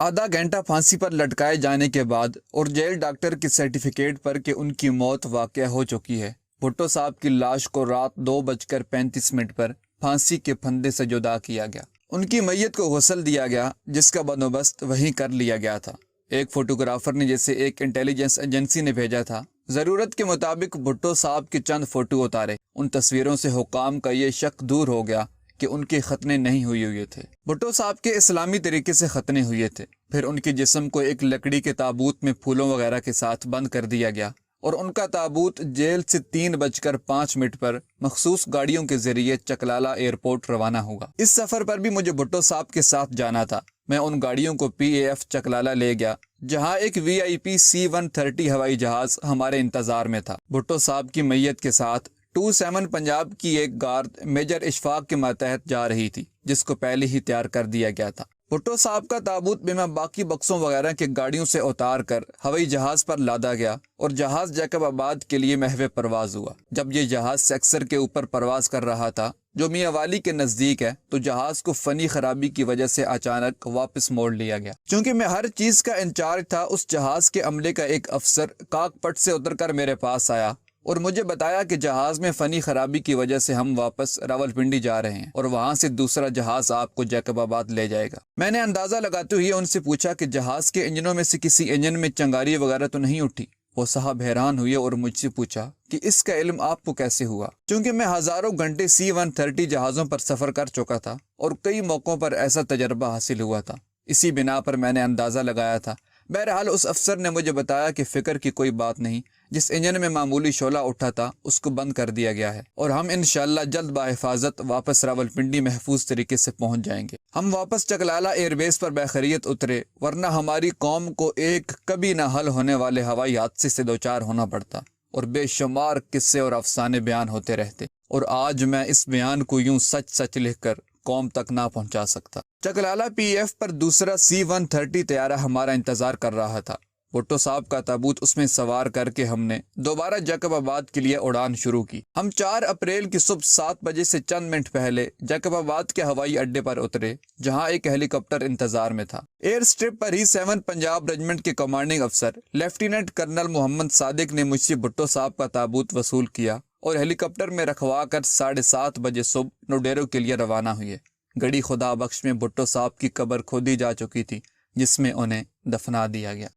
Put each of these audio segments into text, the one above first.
آدھا گھنٹہ پھانسی پر لٹکائے جانے کے بعد اور جیل ڈاکٹر کی سرٹیفکیٹ پر کہ ان کی موت واقع ہو چکی ہے، بھٹو صاحب کی لاش کو رات 2:35 پر پھانسی کے پھندے سے جدا کیا گیا۔ ان کی میت کو غسل دیا گیا، جس کا بندوبست وہیں کر لیا گیا تھا۔ ایک فوٹوگرافر نے، جسے ایک انٹیلیجنس ایجنسی نے بھیجا تھا، ضرورت کے مطابق بھٹو صاحب کے چند فوٹو اتارے۔ ان تصویروں سے حکام کا یہ شک دور ہو گیا کہ ان کے ختنے نہیں ہوئے تھے۔ بھٹو صاحب کے اسلامی طریقے سے ختنے ہوئے تھے۔ پھر ان کے جسم کو ایک لکڑی کے تابوت میں پھولوں وغیرہ کے ساتھ بند کر دیا گیا اور ان کا تابوت جیل سے 3:05 پر مخصوص گاڑیوں کے ذریعے چکلالہ ایئرپورٹ روانہ ہوگا۔ اس سفر پر بھی مجھے بھٹو صاحب کے ساتھ جانا تھا۔ میں ان گاڑیوں کو PAF چکلالہ لے گیا، جہاں ایک VIP C-130 ہوائی جہاز ہمارے انتظار میں تھا۔ بھٹو صاحب کی میت کے ساتھ 27 پنجاب کی ایک گارد میجر اشفاق کے ماتحت جا رہی تھی، جس کو پہلے ہی تیار کر دیا گیا تھا۔ بھٹو صاحب کا تابوت میں باقی بکسوں وغیرہ کے گاڑیوں سے اتار کر ہوائی جہاز پر لادا گیا اور جہاز جیکب آباد کے لیے محو پرواز ہوا۔ جب یہ جہاز سیکسر کے اوپر پرواز کر رہا تھا، جو میاں والی کے نزدیک ہے، تو جہاز کو فنی خرابی کی وجہ سے اچانک واپس موڑ لیا گیا۔ چونکہ میں ہر چیز کا انچارج تھا، اس جہاز کے عملے کا ایک افسر کاک پٹ سے اتر کر میرے پاس آیا اور مجھے بتایا کہ جہاز میں فنی خرابی کی وجہ سے ہم واپس راولپنڈی جا رہے ہیں اور وہاں سے دوسرا جہاز آپ کو جیکب آباد لے جائے گا۔ میں نے اندازہ لگاتے ہوئے ان سے پوچھا کہ جہاز کے انجنوں میں سے کسی انجن میں چنگاری وغیرہ تو نہیں اٹھی؟ وہ صاحب حیران ہوئے اور مجھ سے پوچھا کہ اس کا علم آپ کو کیسے ہوا؟ چونکہ میں ہزاروں گھنٹے C-130 جہازوں پر سفر کر چکا تھا اور کئی موقعوں پر ایسا تجربہ حاصل ہوا تھا، اسی بنا پر میں نے اندازہ لگایا تھا۔ بہرحال اس افسر نے مجھے بتایا کہ فکر کی کوئی بات نہیں، جس انجن میں معمولی شعلہ اٹھا تھا اس کو بند کر دیا گیا ہے اور ہم انشاءاللہ جلد بحفاظت واپس راولپنڈی محفوظ طریقے سے پہنچ جائیں گے۔ ہم واپس چکلالہ ایئر بیس پر بخیریت اترے، ورنہ ہماری قوم کو ایک کبھی نہ حل ہونے والے ہوائی حادثے سے دوچار ہونا پڑتا اور بے شمار قصے اور افسانے بیان ہوتے رہتے، اور آج میں اس بیان کو یوں سچ سچ لکھ کر قوم تک نہ پہنچا سکتا۔ چکلالہ PAF پر دوسرا C-130 طیارہ ہمارا انتظار کر رہا تھا۔ بھٹو صاحب کا تابوت اس میں سوار کر کے ہم نے دوبارہ جیکب آباد کے لیے اڑان شروع کی۔ ہم 4 اپریل کی صبح 7 بجے سے چند منٹ پہلے جیکب آباد کے ہوائی اڈے پر اترے، جہاں ایک ہیلی کاپٹر انتظار میں تھا۔ ایئر اسٹرپ پر ہی 7 پنجاب ریجمنٹ کے کمانڈنگ افسر لیفٹیننٹ کرنل محمد صادق نے مجھ سے بھٹو صاحب کا تابوت وصول کیا اور ہیلی کاپٹر میں رکھوا کر 7:30 بجے صبح نوڈیرو کے لیے روانہ ہوئے۔ گڑی خدا بخش میں بھٹو صاحب کی قبر کھودی جا چکی تھی، جس میں انہیں دفنا دیا گیا۔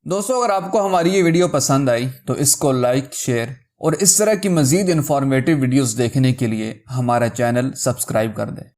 دوستو، اگر آپ کو ہماری یہ ویڈیو پسند آئی تو اس کو لائک، شیئر اور اس طرح کی مزید انفارمیٹیو ویڈیوز دیکھنے کے لیے ہمارا چینل سبسکرائب کر دیں۔